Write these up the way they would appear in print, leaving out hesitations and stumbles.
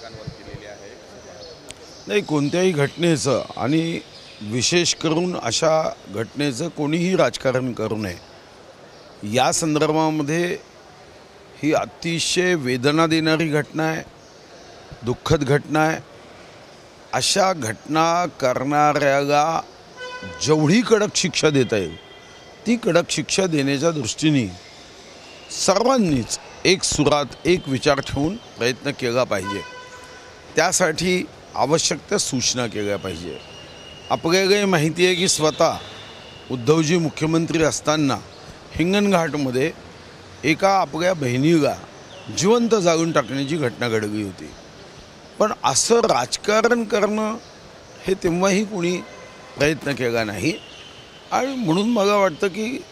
विरोधकांवर केलेली आहे. नाही, कोणत्याही घटनेचं आणि विशेष करून अशा घटनेचं कोणीही राजकारण करू नये. या संदर्भामध्ये ही अतिशय वेदना देणारी घटना आहे, दुःखद घटना आहे. अशा घटना करणाऱ्याला जेवढी कडक शिक्षा देता येईल ती कडक शिक्षा देण्याच्या दृष्टीने सर्वांनीच एक सुरात एक विचार ठेवून प्रयत्न केला पाहिजे. त्यासाठी आवश्यक त्या सूचना केल्या पाहिजे. आपल्यालाही माहिती आहे की स्वतः उद्धवजी मुख्यमंत्री असताना हिंगणघाटमध्ये एका आपल्या बहिणीला जिवंत जाळून टाकण्याची घटना घडली होती. पण असं राजकारण करणं हे तेव्हाही कोणी प्रयत्न केला नाही. आणि म्हणून मला वाटतं की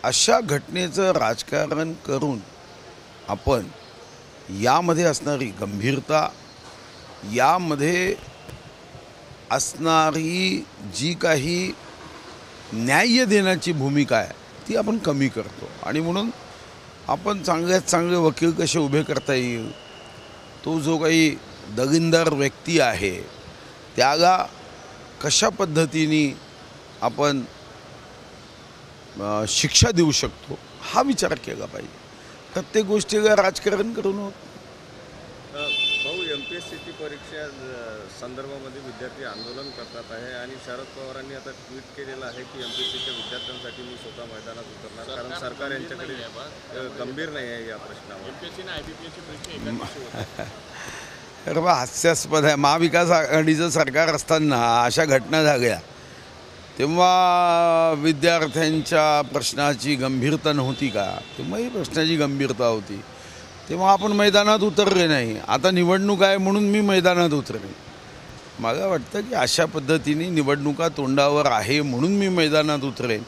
अशा घटनेचं राजकारण करून आपण यामध्ये असणारी गंभीरता, यामध्ये असणारी जी काही न्याय देण्याची भूमिका आहे ती आपण कमी करतो. आणि म्हणून आपण चांगल्यात चांगले वकील कसे उभे करता येईल, तो जो काही दगिंदार व्यक्ती आहे त्याला कशा पद्धतीने आपण शिक्षा देऊ शकतो हा विचार केला पाहिजे. प्रत्येक गोष्टीला राजकारण करून होत. भाऊ, MPSCची परीक्षा संदर्भामध्ये विद्यार्थी आंदोलन करतात आहे आणि शरद पवारांनी आता ट्विट केलेलं आहे की MPSCच्या विद्यार्थ्यांसाठी मी स्वतः मैदानात उतरणार, कारण सरकार यांच्याकडे गंभीर नाही आहे या प्रश्नावर. MPSC आणि IBPSC परीक्षा अरे बा, हास्यास्पद आहे. महाविकास आघाडीचं सरकार असताना अशा घटना झाल्या तेव्हा विद्यार्थ्यांच्या प्रश्नाची गंभीरता नव्हती का? तेव्हाही प्रश्नाची गंभीरता होती. तेव्हा आपण मैदानात उतरले नाही. आता निवडणूक आहे म्हणून मी मैदानात उतरले. मला वाटतं की अशा पद्धतीने निवडणुका तोंडावर आहे म्हणून मी मैदानात उतरेन,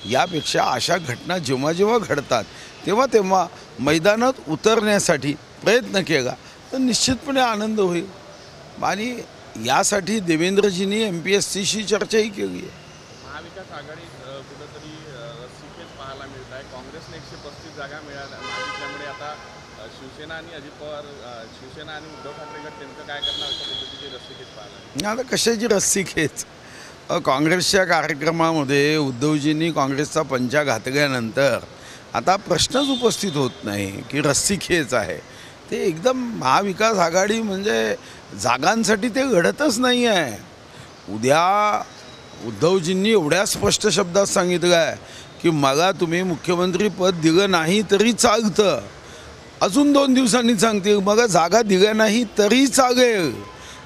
यापेक्षा अशा घटना जेव्हा जेव्हा घडतात तेव्हा तेव्हा मैदानात उतरण्यासाठी प्रयत्न केला तर निश्चितपणे आनंद होईल. आणि यासाठी देवेंद्रजींनी MPSCशी चर्चाही केली आहे. महाविकास आघाडी कुठंतरी रस्सीखेच पाहायला मिळत आहे. काँग्रेसने 135 जागा मागितल्यामुळे आता शिवसेना आणि अजित पवार, शिवसेना आणि उद्धव ठाकरे गट नेमकं काय करणार अशा पद्धतीची रस्सीखेच पाहायला. आता कशाची रस्सीखेच? काँग्रेसच्या कार्यक्रमामध्ये उद्धवजींनी काँग्रेसचा पंचा घातल्यानंतर आता प्रश्नच उपस्थित होत नाही की रस्सीखेच आहे. ते एकदम महाविकास आघाडी म्हणजे जागांसाठी ते घडतच नाही आहे. उद्या उद्धवजींनी एवढ्या स्पष्ट शब्दात सांगितलं आहे की मला तुम्ही मुख्यमंत्री पद दिलं नाही तरी चालतं. अजून 2 दिवसांनी सांगतील मला जागा दिल्या नाही तरी चालेल.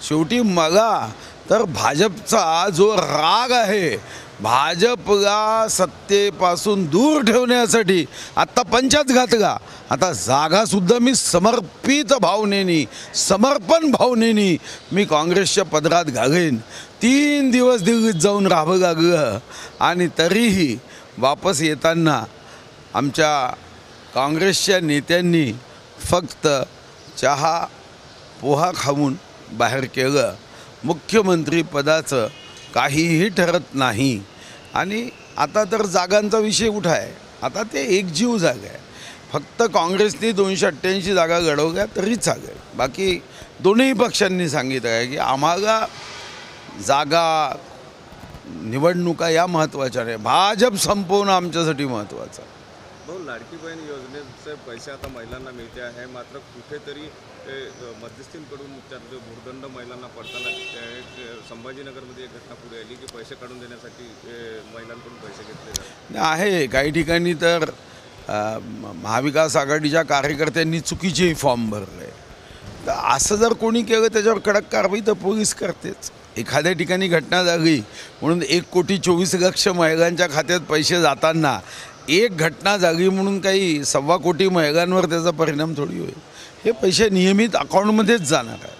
शेवटी मला तर भाजपचा जो राग आहे, भाजपला सत्तेपासून दूर ठेवण्यासाठी आत्ता पंचायत घातला, आता जागासुद्धा मी समर्पित भावनेनी, समर्पण भावनेनी मी काँग्रेसच्या पदरात घालेन. 3 दिवस दिल्लीत जाऊन राहावं लागलं आणि तरीही वापस येताना आमच्या काँग्रेसच्या नेत्यांनी फक्त चहा पोहा खाऊन बाहेर केलं. मुख्यमंत्री पदाचं काहीही ठरत नाही. आणि आता तर जागांचा विषय कुठं आहे? आता ते एकजीव जागा आहे. फक्त काँग्रेसने 288 जागा लढवल्या तरी चालेल. बाकी दोन्ही पक्षांनी सांगितलं आहे की आम्हाला जागा निवडणुका या महत्त्वाच्या नाही, भाजप संपवणं आमच्यासाठी महत्त्वाचं आहे. भाऊ, लाडकी बहीण योजनेचे पैसे आता महिलांना मिळते आहे, मात्र कुठेतरी मध्यस्थींकडून त्यात भूर्दंड महिलांना पडताना संभाजीनगरमध्ये एक घटना पुढे आली की पैसे काढून देण्यासाठी महिलांकडून पैसे घेतले जातात आहे. काही ठिकाणी तर महाविकास आघाडीच्या कार्यकर्त्यांनी चुकीचेही फॉर्म भरले. तर असं जर कोणी केलं त्याच्यावर कडक कारवाई तर पोलीस करतेच. एखाद्या ठिकाणी घटना झाली म्हणून 1,24,00,000 महिलांच्या खात्यात पैसे जाताना एक घटना झाली म्हणून काही 1.25 कोटी महिलांवर त्याचा परिणाम थोडी होईल. हे पैसे नियमित अकाउंटमध्येच जाणार आहे.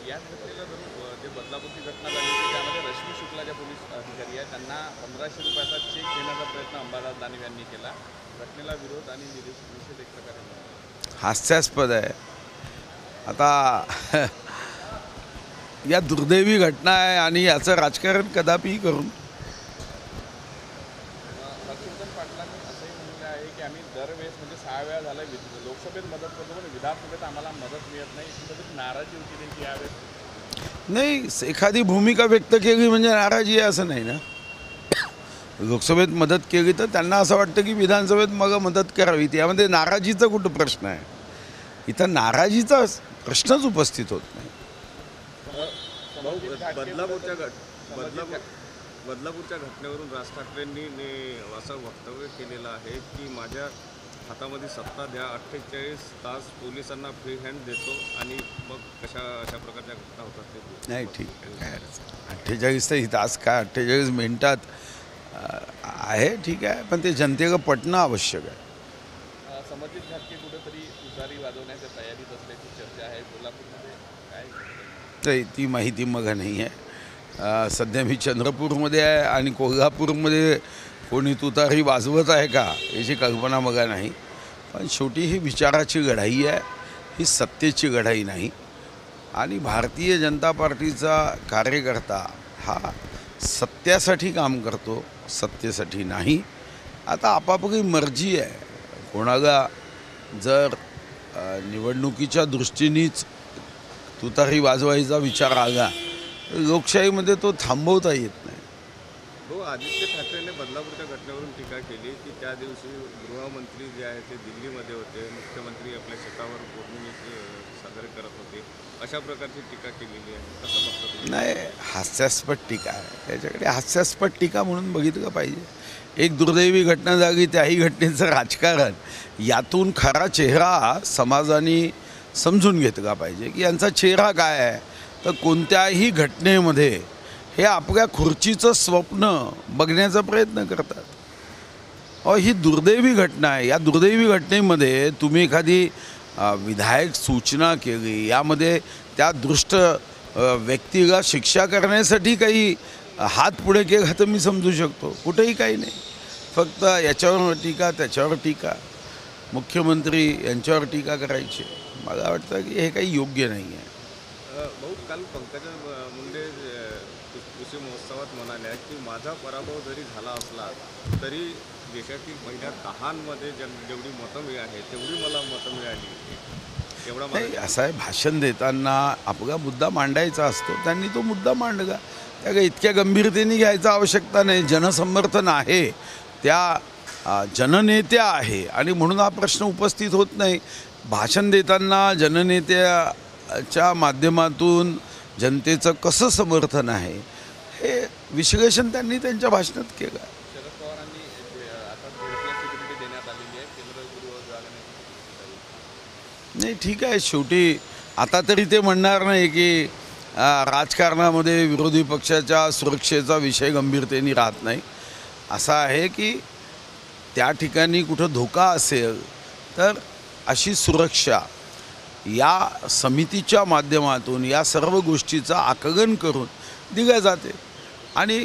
याच घटनेला धरून जे बदलापूरची घटना झाली त्यामध्ये रश्मी शुक्ला ज्या पोलीस अधिकारी आहेत त्यांना 1500 रुपयाचा चेक देण्याचा प्रयत्न अंबादास दानवे यांनी केला. घटनेला विरोध आणि निषेध एक प्रकारे हास्यास्पद आहे. आता या दुर्दैवी घटना आहे आणि याचं राजकारण कदापि करून पाटलांनी असंही म्हणलं आहे की आम्ही दरवेळेस म्हणजे 6 वेळा झाला लोकसभेत मदत करतो पण विधानसभेत आम्हाला मदत मिळत नाही, कुठेतरी नाराजी होती त्यांची यावेळेस. नाही, एखादी भूमिका व्यक्त केली म्हणजे नाराजी आहे असं नाही ना. लोकसभेत मदत केली तर त्यांना असं वाटतं की विधानसभेत मग मदत करावी, त्यामध्ये नाराजीचा कुठं प्रश्न आहे. इथं नाराजीचा प्रश्नच उपस्थित होत नाही. भाऊ, बदलापूरच्या घटनेवरून राज ठाकरेंनी असं वक्तव्य केलेलं आहे की माझ्या हातामध्ये सत्ता द्या, 48 तास पोलिसांना फ्री हँड देतो आणि मग अशा प्रकारच्या घटना होतात ते. नाही, ठीक आहे, काय अडचण. 48 तास काय 48 मिनिटात आहे, ठीक आहे, पण ते जनतेला पटणं आवश्यक आहे. समर्जित घाटगे कुठेतरी तुतारी वाजवण्याच्या तयारीत असल्याची चर्चा आहे कोल्हापूरमध्ये, काय तर ती माहिती मग नाही आहे. सध्या मी चंद्रपूरमध्ये आहे आणि कोल्हापूरमध्ये कोणी तुतारी वाजवत आहे का याची कल्पना मग नाही. पण शेवटी ही विचाराची लढाई आहे, ही सत्तेची लढाई नाही. आणि भारतीय जनता पार्टीचा कार्यकर्ता हा सत्यासाठी काम करतो, सत्तेसाठी नाही. आता आपापली मर्जी आहे. कोणाला जर निवडणुकीच्या दृष्टीनेच तुतारी वाजवायचा विचार आला, लोकशाहीमध्ये तो थांबवता येत नाही. हो, आदित्य ठाकरेंनी बदलापूरच्या घटनेवरून टीका केली की त्या दिवशी गृहमंत्री जे आहे ते दिल्लीमध्ये होते, मुख्यमंत्री आपल्या शेतावर पौर्णिमे साजरे करत होते, अशा प्रकारची टीका केलेली आहे. कसं बघता तुम्ही? नाही, हास्यास्पद टीका आहे. त्याच्याकडे हास्यास्पद टीका म्हणून बघितलं पाहिजे. एक दुर्दैवी घटना झाली, त्याही घटनेचं राजकारण, यातून खरा चेहरा समाजाने समजून घेतला पाहिजे की यांचा चेहरा काय आहे. तर कोणत्याही घटनेमध्ये हे आपल्या खुर्चीचं स्वप्न बघण्याचा प्रयत्न करतात. ही दुर्दैवी घटना आहे. या दुर्दैवी घटनेमध्ये तुम्ही एखादी विधायक सूचना केली, यामध्ये त्या दुष्ट व्यक्तीला शिक्षा करण्यासाठी काही हात पुढे केला तर मी समजू शकतो. कुठेही काही नाही. फक्त याच्यावर टीका, त्याच्यावर टीका, मुख्यमंत्री यांच्यावर टीका करायची, मला वाटतं की हे काही योग्य नाही आहे. भाऊ, काल पंकजा मुंडे कृषी महोत्सवात म्हणाल्या की माझा पराभव जरी झाला असला तरी देशातील पहिल्या 10मध्ये जेवढी मतं मिळाली तेवढी मला मतं मिळाली. एवढा नाही, असं आहे, भाषण देताना आपला मुद्दा मांडायचा असतो. त्यांनी तो मुद्दा मांडला. त्या काही इतक्या गंभीरतेने घ्यायचं आवश्यकता नाही. जनसमर्थन आहे, त्या जननेत्या आहे आणि म्हणून हा प्रश्न उपस्थित होत नाही. भाषण देताना जननेत्याच्या माध्यमातून जनतेचं कसं समर्थन आहे हे विश्लेषण त्यांनी त्यांच्या भाषणात केलं. शरद पवारांनी आता सिक्युरिटी देण्यात आलेली आहे, केंद्र गृह जागण्याची. नाही, ठीक आहे. शेवटी आता तरी ते म्हणणार नाही की राजकारणामध्ये विरोधी पक्षाच्या सुरक्षेचा विषय गंभीरतेने राहत नाही. असं आहे की त्या ठिकाणी कुठं धोका असेल तर अशी सुरक्षा या समितीच्या माध्यमातून या सर्व गोष्टीचं आकलन करून दिल्या जाते. आणि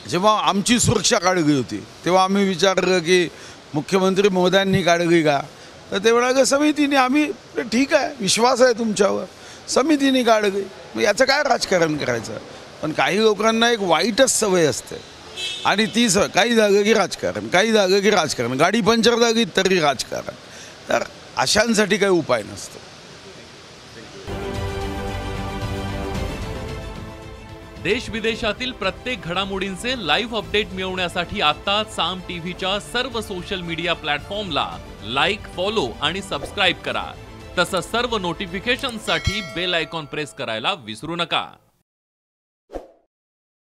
जेव्हा आमची सुरक्षा काढली होती तेव्हा आम्ही विचारलं की मुख्यमंत्री महोदयांनी काढली का, तर ते म्हणाले समितीने. आम्ही ठीक आहे, विश्वास आहे तुमच्यावर, समितीने काढली, मग याचं काय राजकारण करायचं. पण काही लोकांना एक वाईटच सवय असते आणि ती काही झालं की राजकारण, काही झालं की राजकारण, गाडी पंक्चर झाली तरी राजकारण. तर अशांसाठी काही उपाय नसतो. देश विदेशातील प्रत्येक घडामोडींचे लाईव्ह अपडेट मिळवण्यासाठी आता साम टीव्हीच्या सर्व सोशल मीडिया प्लॅटफॉर्मला लाईक, फॉलो आणि सबस्क्राईब करा. तसंच सर्व नोटिफिकेशनसाठी बेल आयकॉन प्रेस करायला विसरू नका.